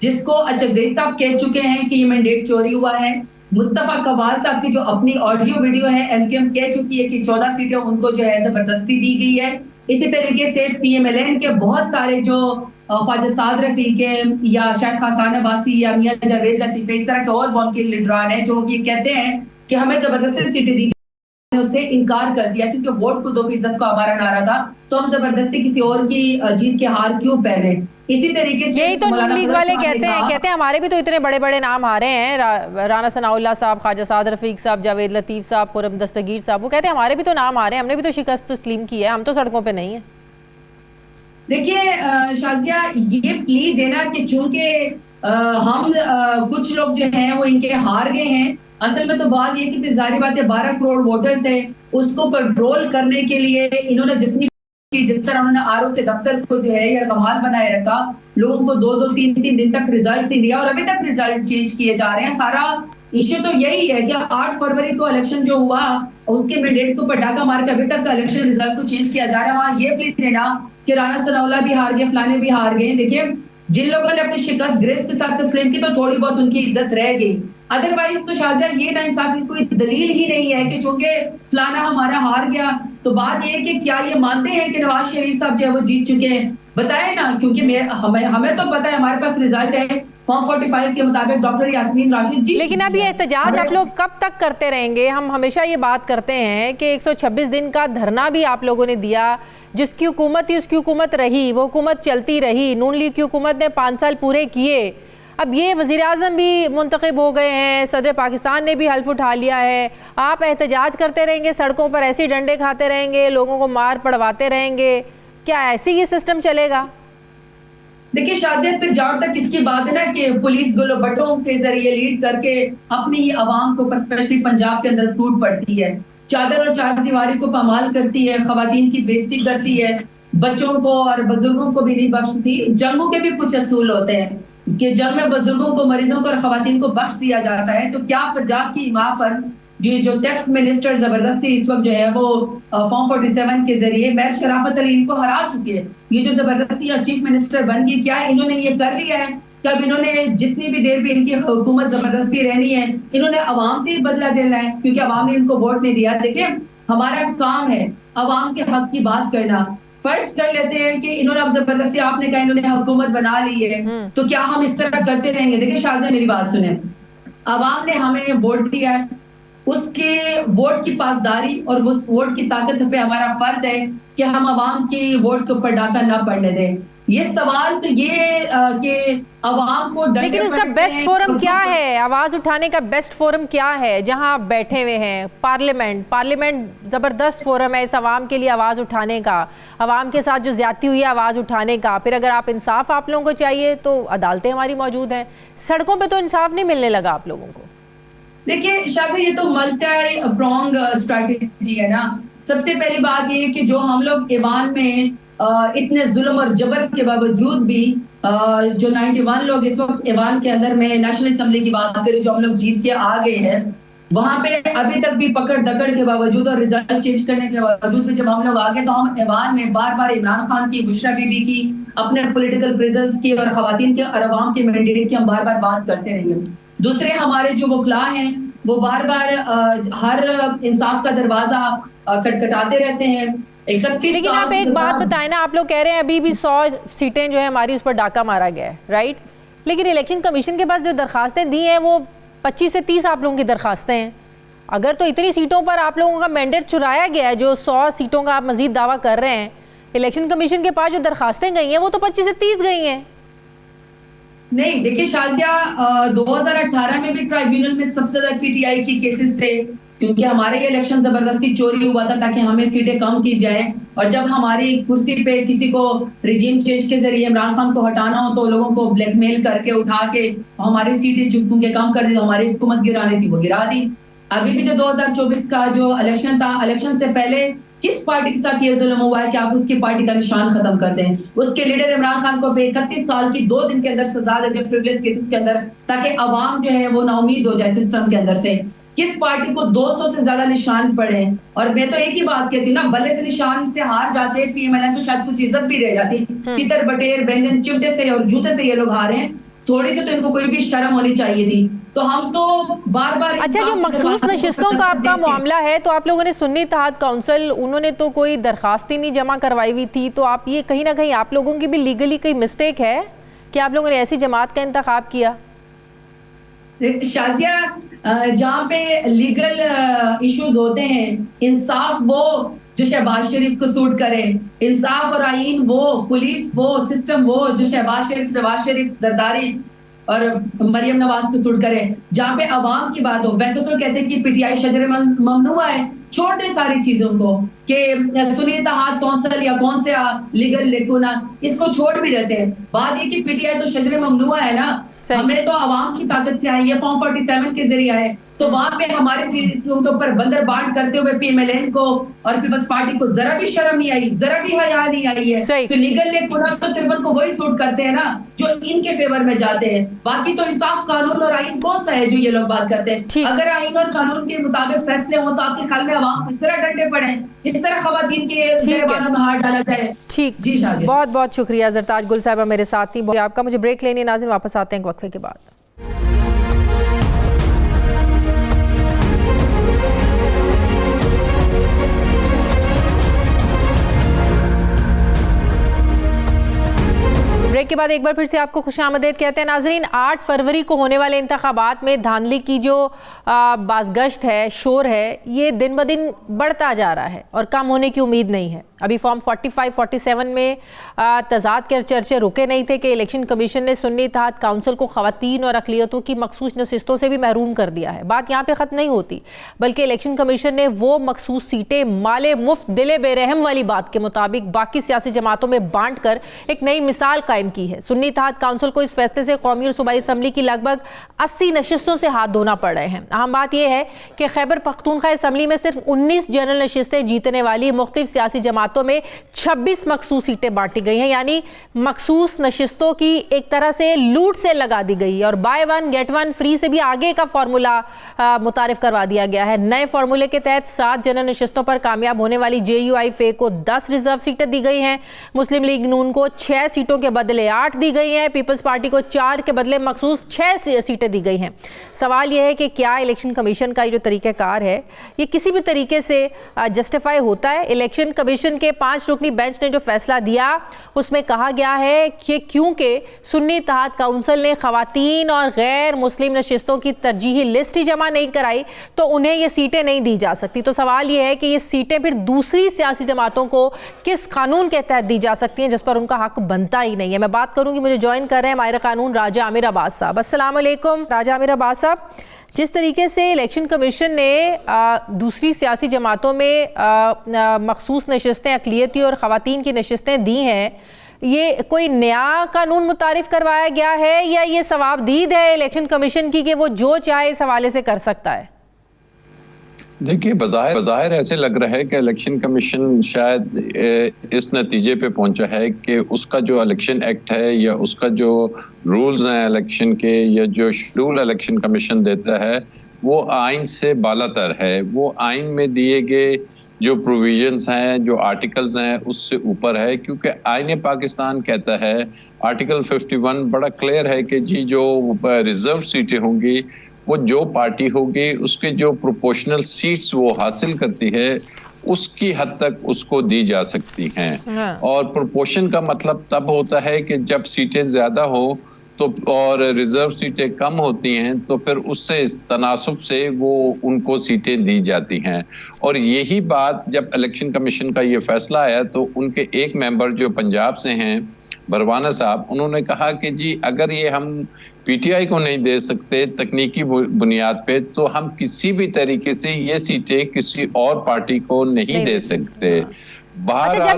जिसको अचगज़ई साहब कह चुके हैं कि ये मैंडेट चोरी हुआ है। मुस्तफा कमाल साहब की जो अपनी ऑडियो वीडियो है एमकेएम कह चुकी है कि 14 सीटें उनको जो है जबरदस्ती दी गई है। इसी तरीके से पीएमएलएन के बहुत सारे जो ख्वाजा साद रफीक या शायद खाकान अब्बासी या मियां जावेद लतीफ, इस तरह के और कौम के लीडरान हैं जो ये कहते हैं कि हमें जबरदस्ती सीटें दी, उससे इनकार कर दिया क्योंकि वोट को दो की इज्जत को हमारा नारा था, तो हम जबरदस्ती किसी और की जीत के हार क्यों पहने। इसी तरीके से यही तो नून लीग वाले कहते हैं हमारे भी तो इतने बड़े बड़े नाम आ रहे हैं, राना सनाउल्लाह साहब, ख्वाजा साद रफीक साहब, जावेद लतीफ साहब, पुरम दस्तगीर साहब, वो कहते हैं हमारे भी तो नाम आ रहे हैं, हमने भी तो शिकस्त तस्लीम की है, हम तो सड़कों पे नहीं है। देखिए शाज़िया, ये प्ली देना कि चूंकि हम कुछ लोग जो हैं वो इनके हार गए हैं, असल में तो बात ये कि जाहिर बात है 12 करोड़ वोटर थे, उसको कंट्रोल करने के लिए इन्होंने जितनी जिस तरह उन्होंने आरओ के दफ्तर को जो है या कमाल बनाए रखा, लोगों को 2-2, 3-3 दिन तक रिजल्ट नहीं दिया और अभी तक रिजल्ट चेंज किए जा रहे हैं। सारा इश्यू तो यही है कि 8 फरवरी को इलेक्शन जो हुआ उसके मैंडेट के ऊपर डाका मार के अभी तक इलेक्शन रिजल्ट को चेंज किया जा रहा है। वहाँ ये प्लीज देना कि राना सनाउल्लाह भी हार गए, फलाने भी हार गए। देखिए, जिन लोगों ने अपनी शिकस्त ग्रेस के साथ तस्लीम की तो थोड़ी बहुत उनकी इज्जत रह गई, अदरवाइज तो शाज़िया ये ना इंसाफी कोई दलील ही नहीं है कि चूंकि फलाना हमारा हार गया। तो बात ये है कि क्या ये मानते हैं कि नवाज शरीफ साहब जो है वो जीत चुके हैं? बताए ना, क्योंकि हमें तो पता है, हमारे पास रिजल्ट है फॉर्म 45 के मुताबिक डॉक्टर यास्मीन राशिद जी। लेकिन अब ये एहतजाज आप लोग कब तक करते रहेंगे? हम हमेशा ये बात करते हैं कि 126 दिन का धरना भी आप लोगों ने दिया, जिसकी हुकूमत थी उसकी हुकूमत रही, वो हुकूमत चलती रही, नून लीग की हुकूमत ने 5 साल पूरे किए। अब ये वज़ीर आज़म भी मुंतखब हो गए हैं, सदर पाकिस्तान ने भी हल्फ उठा लिया है, आप एहतजाज करते रहेंगे, सड़कों पर ऐसे डंडे खाते रहेंगे, लोगों को मार पड़वाते रहेंगे, क्या ऐसे ये सिस्टम चलेगा? देखिए शाज़िया, फिर जहाँ तक इसकी बात है ना कि पुलिस गुलो भट्टों के जरिए लीड करके अपनी ही आवाम को, स्पेशली पंजाब के अंदर टूट पड़ती है, चादर और चार दीवारी को पामाल करती है, खवातीन की बेइज्जती करती है, बच्चों को और बुजुर्गों को भी नहीं बख्शती। जंगों के भी कुछ असूल होते हैं कि जंग में बुजुर्गों को, मरीजों को और खवातीन को बख्श दिया जाता है। तो क्या पंजाब की माँ पर जो टेस्ट मिनिस्टर जबरदस्ती इस वक्त जो है वो फॉर्म 47 के जरिए मैर शराफत अली इनको हरा चुके हैं। ये जो जबरदस्ती चीफ मिनिस्टर बन गई, क्या इन्होंने ये कर लिया है? कब इन्होंने जितनी भी देर भी इनकी हुकूमत जबरदस्ती रहनी है, इन्होंने अवाम से ही बदला देना है, क्योंकि अवाम ने इनको वोट नहीं दिया। देखिए, हमारा काम है अवाम के हक की बात करना। फर्ज कर लेते हैं कि इन्होंने अब जबरदस्ती, आपने कहा इन्होंने हुकूमत बना ली है, तो क्या हम इस तरह करते रहेंगे? देखिए शाहज़ा, मेरी बात सुने, अवाम ने हमें वोट दिया है, उसके वोट की पासदारी और उस वोट की ताकत पे हमारा फर्ज है कि हम अवाम की वोट के ऊपर डाका ना पड़ने दें। ये सवाल तो ये कि अवाम को, लेकिन उसका बेस्ट फोरम क्या है? आवाज उठाने का बेस्ट फोरम क्या है? जहां आप बैठे हुए हैं, पार्लियामेंट जबरदस्त फोरम है इस अवाम के लिए आवाज उठाने का, अवाम के साथ जो ज्यादती हुई है आवाज उठाने का। फिर अगर आप इंसाफ आप लोगों को चाहिए तो अदालतें हमारी मौजूद हैं, सड़कों पे तो इंसाफ नहीं मिलने लगा आप लोगों को। देखिए शायद ये तो मल्टी प्रोंग स्ट्रैटेजी है ना। सबसे पहली बात ये कि जो हम लोग ईवान में इतने जुल्म और जबर के बावजूद भी जो 91 लोग इस वक्त ईवान के अंदर में नेशनल असेंबली की बात करें जो हम लोग जीत के आ गए हैं, वहां पे अभी तक भी पकड़ दकड़ के बावजूद और रिजल्ट चेंज करने के बावजूद भी जब हम लोग आ गए तो हम ईवान में बार बार इमरान खान की, बुशरा बीबी की, अपने पॉलिटिकल प्रिजनर्स की और खवातीन के और अवाम के मैंडेट की हम बार बार बात करते रहेंगे। दूसरे हमारे जो वकला हैं वो बार बार हर इंसाफ का दरवाजा खटखटाते रहते हैं। 31 लेकिन आप एक बात बताएं ना, आप लोग कह रहे हैं अभी भी 100 सीटें जो है हमारी उस पर डाका मारा गया है, राइट? लेकिन इलेक्शन कमीशन के पास जो दरखास्तें दी हैं वो 25 से 30 आप लोगों की दरखास्तें हैं। अगर तो इतनी सीटों पर आप लोगों का मैंडेट चुराया गया है, जो 100 सीटों का आप मजीद दावा कर रहे हैं, इलेक्शन कमीशन के पास जो दरखास्तें गई हैं वो तो 25 से 30 गई हैं। नहीं, देखिए शाजिया, 2018 में भी ट्राइब्यूनल में सबसे ज्यादा पीटीआई की केसेस थे, क्योंकि हमारे ये इलेक्शन जबरदस्ती चोरी हुआ था ताकि हमें सीटें कम की जाए। और जब हमारी कुर्सी पे किसी को रिजीम चेंज के जरिए इमरान खान को हटाना हो तो लोगों को ब्लैकमेल करके उठा के हमारी सीटें जो कम कर दी, हमारी हुकूमत गिरानी थी वो गिरा दी। अभी भी जो 2024 का जो इलेक्शन था, इलेक्शन से पहले किस पार्टी के साथ ये जुल्म हुआ है कि आप उसकी पार्टी का निशान खत्म कर दें? उसके लीडर इमरान खान को 31 साल की 2 दिन के अंदर सजा देते प्रिविलेज केसेस के अंदर, ताकि अवाम जो है वो नाउमीद हो जाए सिस्टम के अंदर से। किस पार्टी को 200 से ज्यादा निशान पड़े? और मैं तो एक ही बात कहती हूँ ना, भले से निशान से हार जाते पीएमएलएन तो शायद कुछ इज्जत भी रह जाती। तितर बटेर बैंगन चिमटे से और जूते से ये लोग हारे हैं, थोड़ी सी तो इनको कोई भी शर्म होनी चाहिए थी। तो हम तो बार बार, अच्छा, जो मखसूस नशिस्तों का आपका मामला है, तो आप लोगों ने सुन्नी इत्तेहाद काउंसिल, उन्होंने तो कोई दरखास्त ही नहीं जमा करवाई हुई थी, तो आप ये कहीं ना कहीं आप लोगों की भी लीगली कोई मिस्टेक है कि आप लोगों ने ऐसी जमात का इंतखाब किया? शाजिया, जहाँ पे लीगल इश्यूज होते हैं, इंसाफ वो जो शहबाज शरीफ को सूट करे, इंसाफ और आईन वो, पुलिस वो, सिस्टम वो जो शहबाज शरीफ जरदारी और मरियम नवाज को सूट करे। जहाँ पे अवाम की बात हो, वैसे तो कहते हैं कि पीटीआई शजर ममनुआ है, छोड़ दे सारी चीजों को कि सुन्नी इत्तेहाद काउंसिल या कौन से लीगल लेकुना, इसको छोड़ भी देते हैं। बात ये कि पीटीआई तो शजर ममनुआ है ना, हमें तो अवाम की ताकत से आई है, फॉर्म 47 के जरिए आए, तो वहां पे हमारे सीटों के ऊपर बंदर बांट करते हुए पीएमएलएन को और पीपल्स पार्टी को जरा भी शर्म नहीं आई, जरा भी हया नहीं आई है। तो लीगल लेकुना तो सिर्फ उनको वही सूट करते हैं ना जो इनके फेवर में जाते हैं। बाकी तो इंसाफ, कानून और आईन कौन सा है जो ये लोग बात करते हैं? अगर आईन और कानून के मुताबिक फैसले हो तो आपके ख्याल में अवाम इस तरह डंडे पड़े, इस तरह खवातीन के गिरबान में हाथ डाला जाए? ठीक जी शादी, बहुत बहुत शुक्रिया। जरताज गुल साहिबा मेरे साथ थी आपका। मुझे ब्रेक लेनी है नाज़रीन, वापस आते हैं वक्फे के बाद। ब्रेक के बाद एक बार फिर से आपको खुशामदीद कहते हैं नाजरीन। 8 फरवरी को होने वाले इंतखाबात में धांधली की जो बाज़गश्त है, शोर है, ये दिन ब दिन बढ़ता जा रहा है और कम होने की उम्मीद नहीं है। अभी फॉर्म 45-47 में तजाद के चर्चे रुके नहीं थे कि इलेक्शन कमीशन ने सुन्नी इत्तेहाद काउंसिल को ख़वातीन और अक़लियतों की मखसूस नशिस्तों से भी महरूम कर दिया है। बात यहाँ पे ख़त्म नहीं होती, बल्कि इलेक्शन कमीशन ने वो मखसूस सीटें माले मुफ्त दिले बेरहम वाली बात के मुताबिक बाकी सियासी जमातों में बांट कर एक नई मिसाल कायम की की है। सुन्नी इत्तेहाद काउंसिल को इस फैसले से कौमी और सूबाई असम्बली की लगभग 80 नशिस्तों से हाथ धोना पड़ रहे हैं। अहम बात यह है कि खैबर पख्तूनख्वा असम्बली में सिर्फ 19 जनरल नशिस्तें जीतने वाली मुख्तलिफ सियासी जमातों में 26 मखसूस सीटें बांटी गई हैं, यानी मखसूस नशिस्तों की एक तरह से लूट से लगा दी गई है और by one get one free से भी आगे का फॉर्मूला मुतारिफ करवा दिया गया है। नए फॉर्मूले के तहत 7 जनरल नशिस्तों पर कामयाब होने वाली JUIF को 10 रिजर्व सीटें दी गई हैं, मुस्लिम लीग नून को 6 सीटों के बदले 8 दी गई हैं, पीपल्स पार्टी को 4 के बदले मखसूस 6 सीटें दी गई हैं। सवाल यह है कि क्या इलेक्शन कमीशन का ये जो तरीक़ाकार है ये किसी भी तरीके से जस्टिफाई होता है? इलेक्शन कमीशन के 5 रुकनी बेंच ने जो फैसला दिया उसमें कहा गया है कि क्योंकि सुन्नी इत्तेहाद काउंसिल ने खवातीन और गैर मुस्लिम नशिस्तों की तरजीही लिस्ट ही जमा नहीं कराई तो उन्हें ये सीटें नहीं दी जा सकती। तो सवाल ये है कि ये सीटें फिर दूसरी सियासी जमातों को किस कानून के तहत दी जा सकती हैं जिस पर उनका हक बनता ही नहीं है। मैं बात करूंगी, मुझे ज्वाइन कर रहे हैं माहिर कानून राजा आमिर अब्बास साहब। अस्सलाम वालेकुम राजा आमिर अब्बास साहब, जिस तरीके से इलेक्शन कमीशन ने दूसरी सियासी जमातों में मखसूस नशिस्तें अक़लियती और ख़वातीन की नशिस्तें दी हैं, ये कोई नया कानून मुतारिफ करवाया गया है या ये सवाबदीद है इलेक्शन कमीशन की कि वो जो चाहे इस हवाले से कर सकता है? देखिए, बज़ाहिर ऐसे लग रहा है कि इलेक्शन कमीशन शायद इस नतीजे पे पहुंचा है कि उसका जो इलेक्शन एक्ट है या उसका जो रूल्स हैं इलेक्शन के या जो शेड्यूल इलेक्शन कमीशन देता है वो आइन से बालातर है। वो आइन में दिए गए जो प्रोविजंस हैं, जो आर्टिकल्स हैं, उससे ऊपर है, क्योंकि आईन पाकिस्तान कहता है आर्टिकल 51 बड़ा क्लियर है कि जी जो रिजर्व सीटें होंगी वो जो पार्टी होगी उसके जो प्रोपोर्शनल सीट्स वो हासिल करती है उसकी हद तक उसको दी जा सकती हैं। और प्रोपोर्शन का मतलब तब होता है कि जब सीटें ज्यादा हो तो और रिजर्व सीटें कम होती हैं तो फिर उससे तनासुब से वो उनको सीटें दी जाती हैं। और यही बात जब इलेक्शन कमीशन का ये फैसला आया तो उनके एक मेंबर जो पंजाब से हैं बरवाना साहब, उन्होंने कहा कि जी अगर ये हम PTI को नहीं दे सकते तकनीकी बुनियाद पे तो हम किसी भी तरीके से ये सीटें किसी और पार्टी को नहीं दे सकते। अच्छा,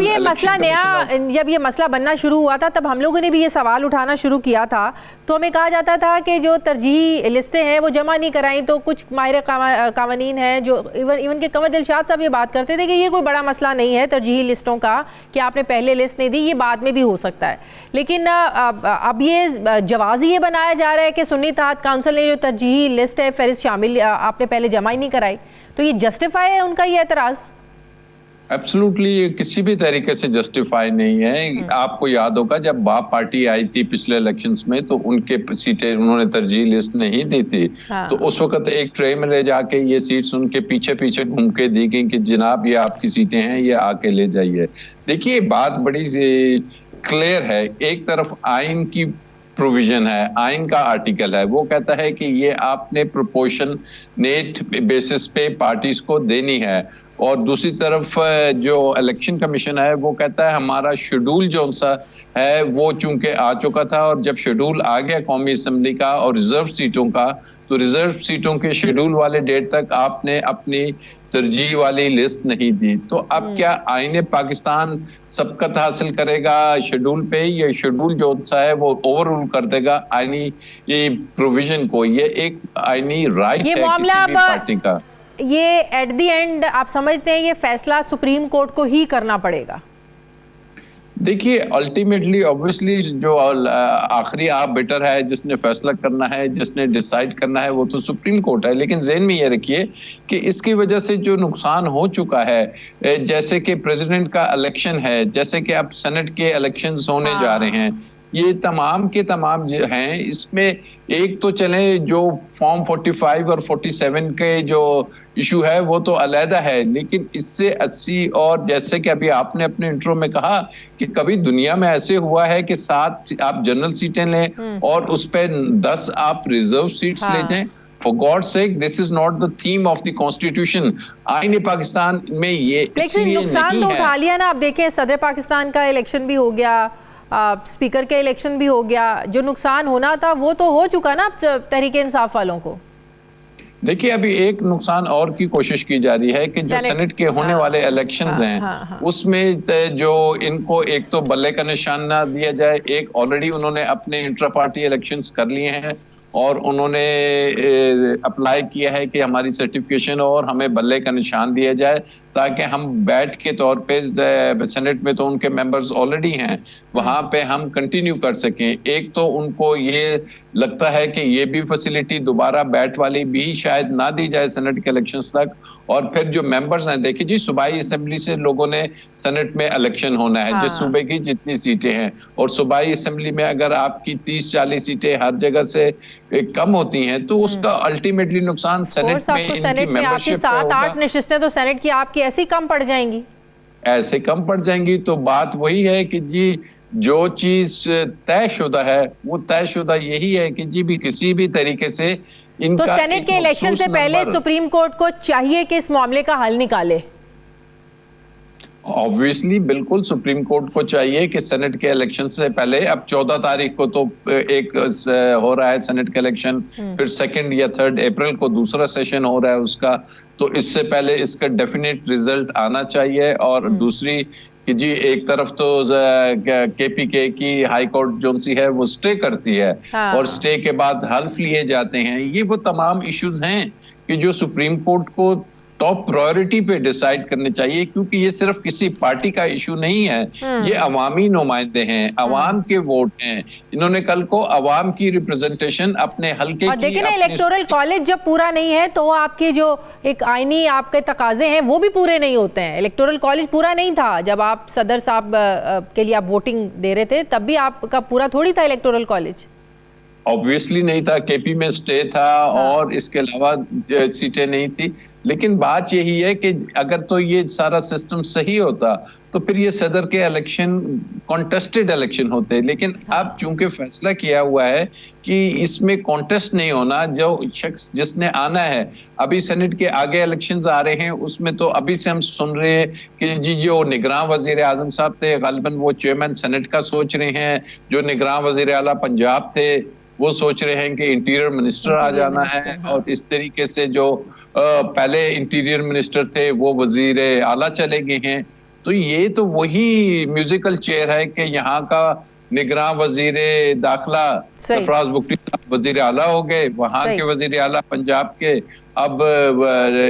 जब ये मसला बनना शुरू हुआ था तब हम लोगों ने भी ये सवाल उठाना शुरू किया था, तो हमें कहा जाता था कि जो तरजीही लिस्टें हैं वो जमा नहीं कराई तो कुछ माहिर कावानीन हैं जो इवन के कमर दिलशाद साहब ये बात करते थे कि ये कोई बड़ा मसला नहीं है तरजीही लिस्टों का कि आपने पहले लिस्ट नहीं दी, ये बाद में भी हो सकता है। लेकिन अब ये जवाज़ी ये बनाया जा रहा है कि सुन्नी इत्तेहाद काउंसिल ने जो तरजीही लिस्ट है फहरिस्त शामिल आपने पहले जमा ही नहीं कराई, तो ये जस्टिफाई है उनका ये एतराज़? एब्सोल्युटली किसी भी तरीके से जस्टिफाई नहीं है। आपको याद होगा जब बाप पार्टी आई थी पिछले इलेक्शंस में तो उनके सीटें उन्होंने तरजीह लिस्ट नहीं दी थी। तो उस वक्त एक ट्रे में ले जाके ये सीट्स उनके पीछे पीछे घूम के दी गई कि जनाब ये आपकी सीटें हैं, ये आके ले जाइए। देखिए बात बड़ी क्लियर है, एक तरफ आइन की प्रोविजन है, आइन का आर्टिकल है, वो कहता है कि ये आपने प्रोपोर्शनेट बेसिस पे पार्टीज को देनी है, और दूसरी तरफ जो इलेक्शन कमीशन है वो कहता है हमारा शेड्यूल जो सा है वो चूंकि आ चुका था और जब शेड्यूल आ गया कौमी असम्बली का और रिजर्व सीटों का, तो रिजर्व सीटों के शेड्यूल वाले डेट तक आपने अपनी तरजीह वाली लिस्ट नहीं दी। तो अब क्या आईने पाकिस्तान सबकत हासिल करेगा शेड्यूल पे, या शेड्यूल जो सा है वो ओवर रूल कर देगा आईनी ये प्रोविजन को? ये एक आईनी राइट है किसी भी पार्टी का। ये एट द एंड आप समझते हैं ये फैसला सुप्रीम कोर्ट को ही करना पड़ेगा? देखिए अल्टीमेटली ऑब्वियसली जो आखिरी आप बेटर है, जिसने फैसला करना है, जिसने डिसाइड करना है वो तो सुप्रीम कोर्ट है। लेकिन ज़हन में ये रखिए कि इसकी वजह से जो नुकसान हो चुका है, जैसे कि प्रेसिडेंट का इलेक्शन है, जैसे कि अब सेनेट के इलेक्शंस होने जा रहे हैं, ये तमाम के तमाम जो हैं इसमें एक तो चले जो फॉर्म 45 और 47 के जो इशू है वो तो अलहदा है, लेकिन इससे 80 और जैसे कि अभी आपने अपने इंट्रो में कहा कि कभी दुनिया में ऐसे हुआ है कि 7 आप जनरल सीटें लें और उस पर 10 आप रिजर्व सीट्स ले जाएं। For God's sake, this is not the theme of the Constitution. आईने पाकिस्तान में ये लेकिन नुकसान तो उठा लिया ना। आप देखें सदर पाकिस्तान का इलेक्शन भी हो गया, स्पीकर के इलेक्शन भी हो गया, जो नुकसान होना था वो तो हो चुका ना तहरीक इंसाफ वालों को। देखिए अभी एक नुकसान और की कोशिश की जा रही है कि जो सेनेट के होने वाले इलेक्शंस हैं उसमें जो इनको एक तो बल्ले का निशान ना दिया जाए, एक ऑलरेडी उन्होंने अपने इंट्रा पार्टी इलेक्शंस कर लिए हैं और उन्होंने अप्लाई किया है कि हमारी सर्टिफिकेशन और हमें बल्ले का निशान दिया जाए ताकि हम बैठ के तौर पे सेनेट में तो उनके मेंबर्स ऑलरेडी हैं, वहां पे हम कंटिन्यू कर सकें। एक तो उनको ये लगता है कि ये भी फैसिलिटी दोबारा बैठ वाली भी शायद ना दी जाए सेनेट के इलेक्शंस तक। और फिर जो मेंबर्स हैं, देखिए जी सूबाई असेंबली से लोगों ने सेनेट में इलेक्शन होना है, जिस सूबे की जितनी सीटें हैं, और सूबाई असेंबली में अगर आपकी 30-40 सीटें हर जगह से कम होती हैं तो उसका अल्टीमेटली नुकसान सेनेट में इनकी मेंबरशिप पे होगा। 7-8 नशिस्तें तो सेनेट की आपकी ऐसी कम पड़ जाएंगी, ऐसे कम पड़ जाएंगी। तो बात वही है कि जी जो चीज तयशुदा है वो तयशुदा यही है कि जी भी किसी भी तरीके से इनका तो सेनेट के इलेक्शन से पहले सुप्रीम कोर्ट को चाहिए कि इस मामले का हल निकाले। ऑब्वियसली बिल्कुल सुप्रीम कोर्ट को चाहिए कि सेनेट के इलेक्शन से पहले, अब 14 तारीख को तो एक हो रहा है सेनेट का इलेक्शन, फिर 2 या 3 अप्रैल को दूसरा सेशन हो रहा है उसका, तो इससे पहले इसका डेफिनेट रिजल्ट आना चाहिए। और दूसरी कि जी एक तरफ तो केपीके की हाई कोर्ट जो सी है वो स्टे करती है और स्टे के बाद हल्फ लिए जाते हैं। ये वो तमाम इश्यूज हैं कि जो सुप्रीम कोर्ट को टॉप प्रायोरिटी पे डिसाइड करने चाहिए, क्योंकि ये सिर्फ किसी पार्टी का इशू नहीं है, ये अवामी नुमाइंदे हैं, अवाम के वोट हैं। इन्होंने कल को अवाम की रिप्रेजेंटेशन अपने हल्के और देखिए ना, इलेक्टोरल कॉलेज जब पूरा नहीं है तो आपके जो एक आईनी आपके तकाजे हैं वो भी पूरे नहीं होते हैं। इलेक्टोरल कॉलेज पूरा नहीं था जब आप सदर साहब के लिए आप वोटिंग दे रहे थे, तब भी आपका पूरा थोड़ी था इलेक्टोरल कॉलेज। ऑब्वियसली नहीं था, केपी में स्टे था और इसके अलावा सीटें नहीं थी। लेकिन बात यही है कि अगर तो ये सारा सिस्टम सही होता तो फिर ये सदर के इलेक्शन कॉन्टेस्टेड इलेक्शन होते। लेकिन अब चूंकि फैसला किया हुआ है कि इसमें कॉन्टेस्ट नहीं होना, जो शख्स जिसने आना है, अभी सेनेट के आगे इलेक्शंस आ रहे हैं उसमें तो अभी से हम सुन रहे हैं कि जी जो निगरान वजीर आजम साहब थे गालिबन वो चेयरमैन सेनेट का सोच रहे हैं, जो निगरान वजीर आला पंजाब थे वो सोच रहे हैं कि इंटीरियर मिनिस्टर आ जाना है, और इस तरीके से जो पहले इंटीरियर मिनिस्टर थे वो वजीर आला चले गए हैं। तो ये तो वही म्यूजिकल चेयर है कि यहाँ का निगरान वजीर दाखिला सरफराज बुखरी साहब वजीर आला हो गए, वहाँ के वजीर आला पंजाब के अब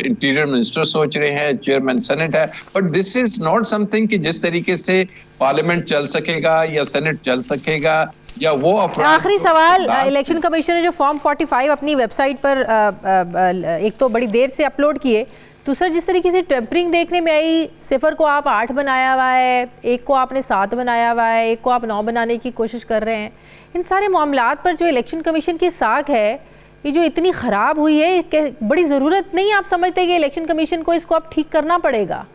इंटीरियर मिनिस्टर सोच रहे हैं, चेयरमैन सेनेट है। But this is not something कि जिस तरीके से पार्लियामेंट चल सकेगा या सेनेट चल सकेगा या वो। आखिरी सवाल, इलेक्शन कमीशन ने जो फॉर्म 45 अपनी वेबसाइट पर एक तो बड़ी देर से अपलोड किए, दूसरा जिस तरीके से टेम्परिंग देखने में आई, 0 को आप 8 बनाया हुआ है, 1 को आपने 7 बनाया हुआ है, 1 को आप 9 बनाने की कोशिश कर रहे हैं। इन सारे मामलात पर जो इलेक्शन कमीशन की साख है ये जो इतनी ख़राब हुई है, बड़ी ज़रूरत नहीं आप समझते कि इलेक्शन कमीशन को इसको अब ठीक करना पड़ेगा?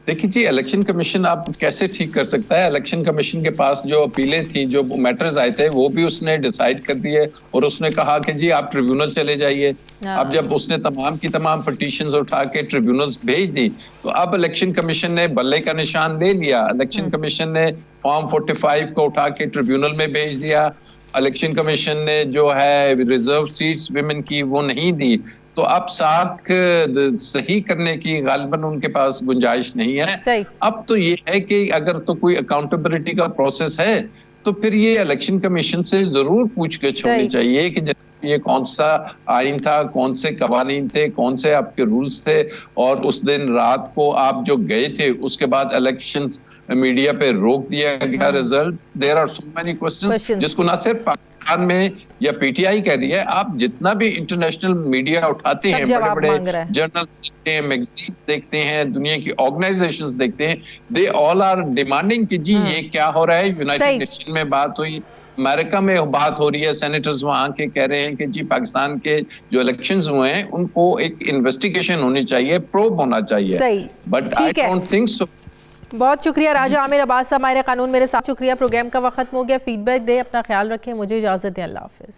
देखिए जी, इलेक्शन कमीशन आप कैसे ठीक कर सकता है? इलेक्शन कमीशन के पास जो अपीलें थी, जो मैटर्स आए थे, वो भी उसने डिसाइड कर दिए और उसने कहा कि जी आप ट्रिब्यूनल चले जाइए। अब जब उसने तमाम की तमाम पिटीशंस उठा के ट्रिब्यूनल्स भेज दी तो अब इलेक्शन कमीशन ने बल्ले का निशान ले लिया। इलेक्शन कमीशन ने फॉर्म 45 को उठा के ट्रिब्यूनल में भेज दिया। इलेक्शन कमीशन ने जो है रिजर्व सीट्स विमेन की वो नहीं दी। तो अब साख सही करने की गालिबन उनके पास गुंजाइश नहीं है। अब तो ये है कि अगर तो कोई अकाउंटेबिलिटी का प्रोसेस है तो फिर ये इलेक्शन कमीशन से जरूर पूछगछ होनी चाहिए कि ये कौन सा आइन था, कौन से कवानीन थे, कौन से आपके रूल्स थे, और उस दिन रात को आप जो गए थे उसके बाद इलेक्शंस मीडिया पे रोक दिया गया result. There are so many questions जिसको ना सिर्फ पाकिस्तान में या पीटीआई कह रही है, आप जितना भी इंटरनेशनल मीडिया उठाते हैं, बड़े बड़े जर्नल्स देखते हैं, मैगजीन्स देखते हैं, दुनिया की ऑर्गेनाइजेशंस देखते हैं, दे ऑल आर डिमांडिंग कि जी ये क्या हो रहा है। यूनाइटेड नेशन में बात हुई, अमेरिका में बात हो रही है, सेनेटर्स वहां के कह रहे हैं कि जी पाकिस्तान के जो इलेक्शंस हुए हैं उनको एक इन्वेस्टिगेशन होनी चाहिए, प्रोब होना चाहिए। But I don't think so. बहुत शुक्रिया राजा आमिर अब्बास साहब, माहिर कानून मेरे साथ। शुक्रिया। प्रोग्राम का वक्त खत्म हो गया। फीडबैक दे, अपना ख्याल रखें, मुझे इजाजत दें। अल्लाह हाफिज।